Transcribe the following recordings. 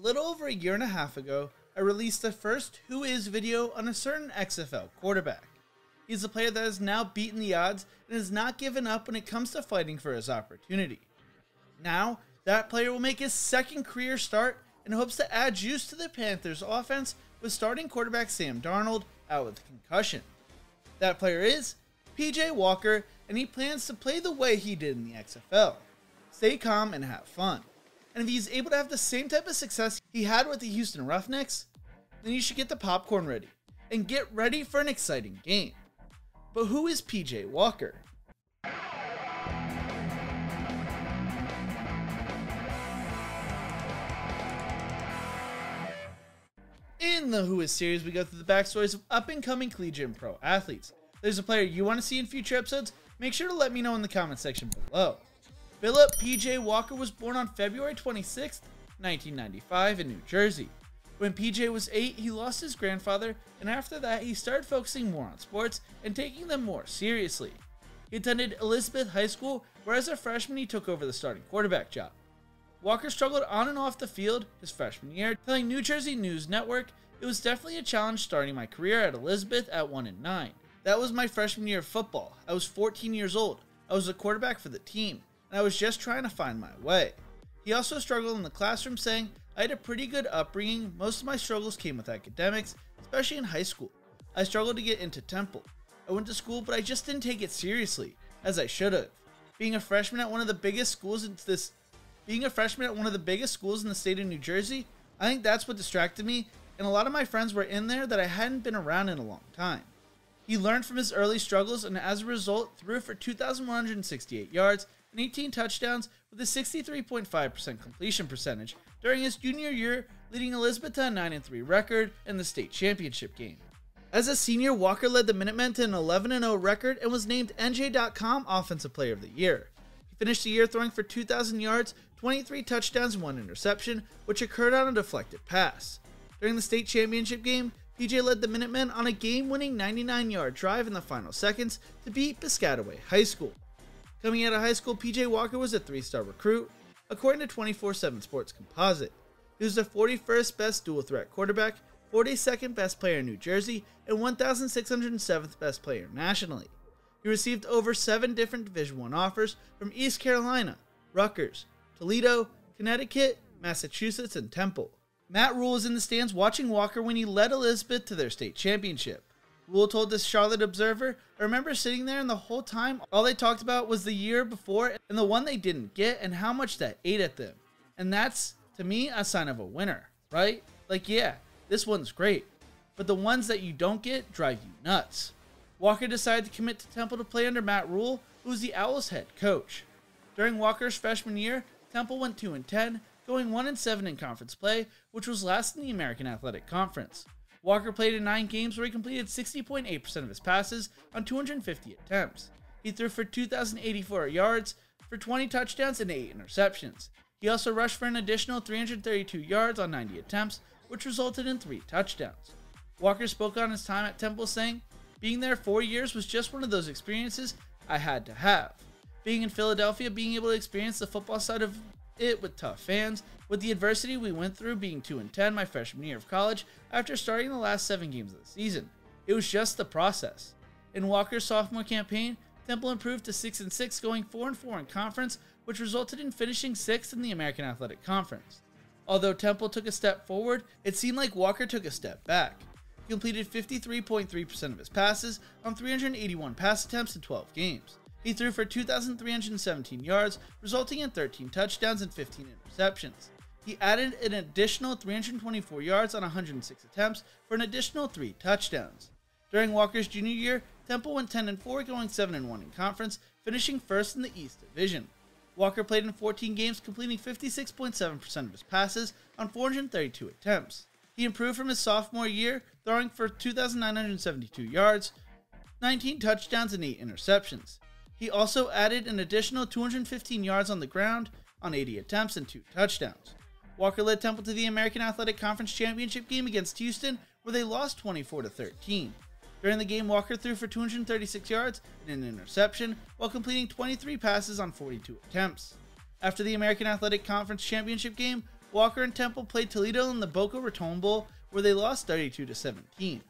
A little over a year and a half ago, I released the first Who Is video on a certain XFL quarterback. He's a player that has now beaten the odds and has not given up when it comes to fighting for his opportunity. Now, that player will make his second career start and hopes to add juice to the Panthers offense with starting quarterback Sam Darnold out with concussion. That player is PJ Walker, and he plans to play the way he did in the XFL. Stay calm and have fun. And if he's able to have the same type of success he had with the Houston Roughnecks, then you should get the popcorn ready and get ready for an exciting game. But who is PJ Walker? In the Who Is series, we go through the backstories of up-and-coming collegiate and pro athletes. If there's a player you want to see in future episodes, make sure to let me know in the comment section below. Philip PJ Walker was born on February 26, 1995 in New Jersey. When PJ was 8, he lost his grandfather, and after that he started focusing more on sports and taking them more seriously. He attended Elizabeth High School, where as a freshman he took over the starting quarterback job. Walker struggled on and off the field his freshman year, telling New Jersey News Network, "It was definitely a challenge starting my career at Elizabeth at 1-9. That was my freshman year of football. I was 14 years old. I was the quarterback for the team, and I was just trying to find my way." He also struggled in the classroom, saying, "I had a pretty good upbringing. Most of my struggles came with academics, especially in high school. I struggled to get into Temple. I went to school, but I just didn't take it seriously, as I should have. Being a freshman at one of the biggest schools in the state of New Jersey, I think that's what distracted me, and a lot of my friends were in there that I hadn't been around in a long time." He learned from his early struggles and as a result threw for 2,168 yards and 18 touchdowns with a 63.5% completion percentage during his junior year, leading Elizabeth to a 9-3 record in the state championship game. As a senior, Walker led the Minutemen to an 11-0 record and was named NJ.com Offensive Player of the Year. He finished the year throwing for 2,000 yards, 23 touchdowns, and 1 interception, which occurred on a deflected pass. During the state championship game, PJ led the Minutemen on a game-winning 99-yard drive in the final seconds to beat Piscataway High School. Coming out of high school, PJ Walker was a 3-star recruit, according to 24/7 Sports Composite. He was the 41st best dual-threat quarterback, 42nd best player in New Jersey, and 1,607th best player nationally. He received over 7 different Division I offers from East Carolina, Rutgers, Toledo, Connecticut, Massachusetts, and Temple. Matt Rule was in the stands watching Walker when he led Elizabeth to their state championship. Rule told the Charlotte Observer, "I remember sitting there and the whole time all they talked about was the year before and the one they didn't get and how much that ate at them. And that's, to me, a sign of a winner, right? Like, yeah, this one's great, but the ones that you don't get drive you nuts." Walker decided to commit to Temple to play under Matt Rule, who was the Owls' head coach. During Walker's freshman year, Temple went 2-10, going 1-7 in conference play, which was last in the American Athletic Conference. Walker played in 9 games where he completed 60.8% of his passes on 250 attempts. He threw for 2,084 yards for 20 touchdowns and 8 interceptions. He also rushed for an additional 332 yards on 90 attempts, which resulted in 3 touchdowns. Walker spoke on his time at Temple, saying, "Being there 4 years was just one of those experiences I had to have. Being in Philadelphia, being able to experience the football side of it with tough fans, with the adversity we went through being 2-10 my freshman year of college after starting the last 7 games of the season. It was just the process." In Walker's sophomore campaign, Temple improved to 6-6, going 4-4 in conference, which resulted in finishing 6th in the American Athletic Conference. Although Temple took a step forward, it seemed like Walker took a step back. He completed 53.3% of his passes on 381 pass attempts in 12 games. He threw for 2,317 yards, resulting in 13 touchdowns and 15 interceptions. He added an additional 324 yards on 106 attempts for an additional 3 touchdowns. During Walker's junior year, Temple went 10-4, going 7-1 in conference, finishing first in the East Division. Walker played in 14 games, completing 56.7% of his passes on 432 attempts. He improved from his sophomore year, throwing for 2,972 yards, 19 touchdowns, and 8 interceptions. He also added an additional 215 yards on the ground on 80 attempts and 2 touchdowns. Walker led Temple to the American Athletic Conference Championship game against Houston, where they lost 24-13. During the game, Walker threw for 236 yards and an interception, while completing 23 passes on 42 attempts. After the American Athletic Conference Championship game, Walker and Temple played Toledo in the Boca Raton Bowl, where they lost 32-17.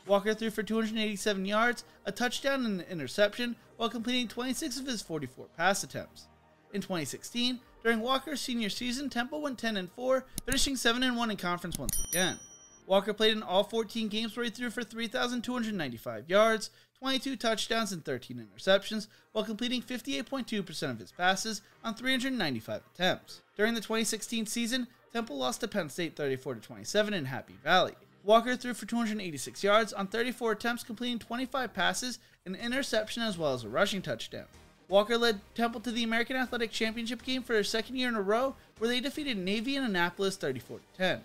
Walker threw for 287 yards, a touchdown and an interception, while completing 26 of his 44 pass attempts. In 2016, during Walker's senior season, Temple went 10-4, finishing 7-1 in conference once again. Walker played in all 14 games where he threw for 3,295 yards, 22 touchdowns, and 13 interceptions, while completing 58.2% of his passes on 395 attempts. During the 2016 season, Temple lost to Penn State 34-27 in Happy Valley. Walker threw for 286 yards on 34 attempts, completing 25 passes, an interception, as well as a rushing touchdown. Walker led Temple to the American Athletic Championship game for their second year in a row, where they defeated Navy in Annapolis 34-10.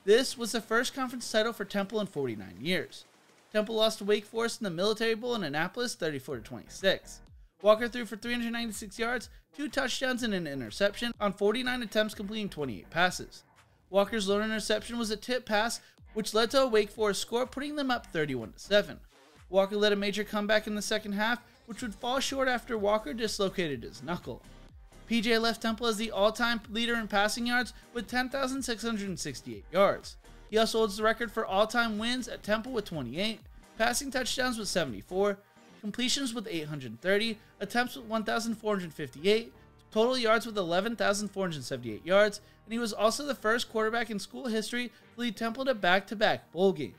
This was the first conference title for Temple in 49 years. Temple lost to Wake Forest in the Military Bowl in Annapolis 34-26. Walker threw for 396 yards, 2 touchdowns, and an interception on 49 attempts, completing 28 passes. Walker's lone interception was a tip pass, which led to a Wake Forest score, putting them up 31-7. Walker led a major comeback in the second half, which would fall short after Walker dislocated his knuckle. PJ left Temple as the all-time leader in passing yards with 10,668 yards. He also holds the record for all-time wins at Temple with 28, passing touchdowns with 74, completions with 830, attempts with 1,458, total yards with 11,478 yards, and he was also the first quarterback in school history to lead Temple to back-to-back bowl games.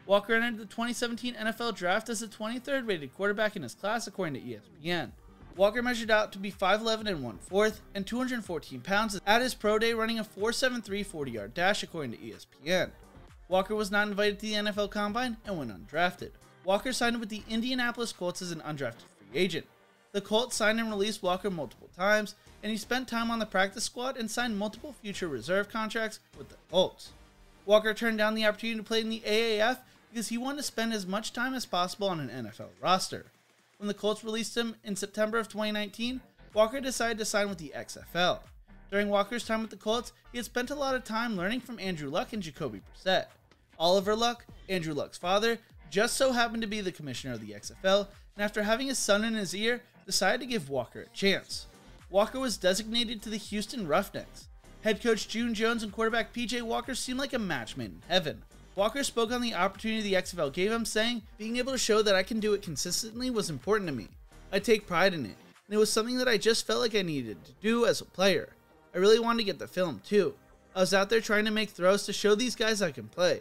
Walker entered the 2017 NFL Draft as the 23rd rated quarterback in his class, according to ESPN. Walker measured out to be 5'11 and 1/4 and 214 pounds at his pro day, running a 4.73 40-yard dash, according to ESPN. Walker was not invited to the NFL Combine and went undrafted. Walker signed with the Indianapolis Colts as an undrafted free agent. The Colts signed and released Walker multiple times, and he spent time on the practice squad and signed multiple future reserve contracts with the Colts. Walker turned down the opportunity to play in the AAF because he wanted to spend as much time as possible on an NFL roster. When the Colts released him in September of 2019, Walker decided to sign with the XFL. During Walker's time with the Colts, he had spent a lot of time learning from Andrew Luck and Jacoby Brissett. Oliver Luck, Andrew Luck's father, just so happened to be the commissioner of the XFL, and after having his son in his ear, decided to give Walker a chance. Walker was designated to the Houston Roughnecks. Head coach June Jones and quarterback PJ Walker seemed like a match made in heaven. Walker spoke on the opportunity the XFL gave him, saying, "Being able to show that I can do it consistently was important to me. I take pride in it, and it was something that I just felt like I needed to do as a player. I really wanted to get the film too. I was out there trying to make throws to show these guys I can play.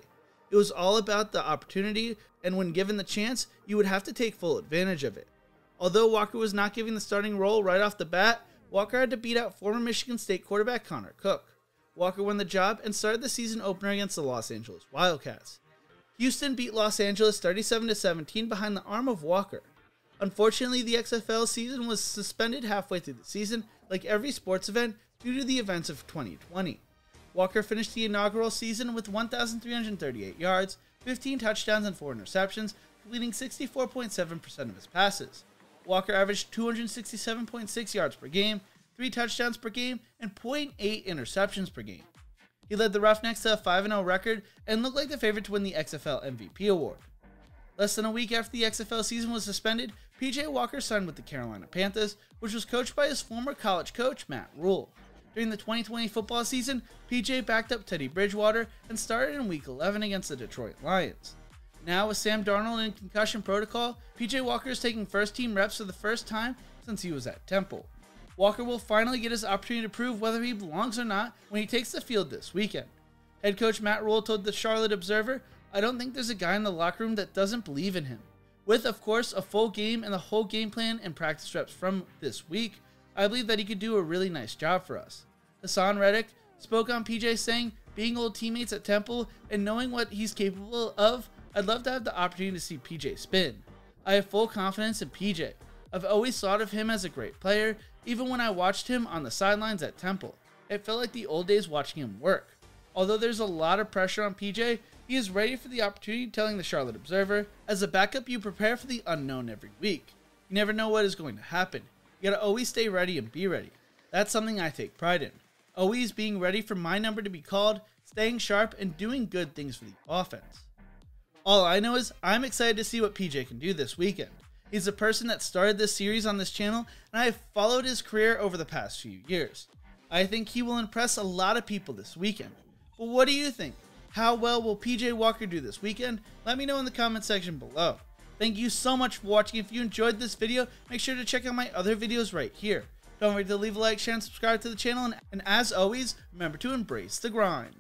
It was all about the opportunity, and when given the chance, you would have to take full advantage of it." Although Walker was not given the starting role right off the bat, Walker had to beat out former Michigan State quarterback Connor Cook. Walker won the job and started the season opener against the Los Angeles Wildcats. Houston beat Los Angeles 37-17 behind the arm of Walker. Unfortunately, the XFL season was suspended halfway through the season, like every sports event, due to the events of 2020. Walker finished the inaugural season with 1,338 yards, 15 touchdowns, and 4 interceptions, completing 64.7% of his passes. Walker averaged 267.6 yards per game, 3 touchdowns per game, and 0.8 interceptions per game. He led the Roughnecks to a 5-0 record and looked like the favorite to win the XFL MVP award. Less than a week after the XFL season was suspended, PJ Walker signed with the Carolina Panthers, which was coached by his former college coach, Matt Rule. During the 2020 football season, PJ backed up Teddy Bridgewater and started in Week 11 against the Detroit Lions. Now, with Sam Darnold in concussion protocol, PJ Walker is taking first-team reps for the first time since he was at Temple. Walker will finally get his opportunity to prove whether he belongs or not when he takes the field this weekend. Head coach Matt Rule told the Charlotte Observer, "I don't think there's a guy in the locker room that doesn't believe in him. With, of course, a full game and the whole game plan and practice reps from this week, I believe that he could do a really nice job for us." Hassan Reddick spoke on PJ saying, "Being old teammates at Temple and knowing what he's capable of, I'd love to have the opportunity to see PJ spin. I have full confidence in PJ. I've always thought of him as a great player, even when I watched him on the sidelines at Temple. It felt like the old days watching him work. Although there's a lot of pressure on PJ, he is ready for the opportunity," telling the Charlotte Observer, "As a backup, you prepare for the unknown every week. You never know what is going to happen. You gotta always stay ready and be ready. That's something I take pride in. Always being ready for my number to be called, staying sharp, and doing good things for the offense. All I know is I'm excited to see what PJ can do this weekend. He's the person that started this series on this channel, and I have followed his career over the past few years. I think he will impress a lot of people this weekend. But what do you think? How well will PJ Walker do this weekend? Let me know in the comment section below. Thank you so much for watching. If you enjoyed this video, make sure to check out my other videos right here. Don't forget to leave a like, share, and subscribe to the channel. And as always, remember to embrace the grind.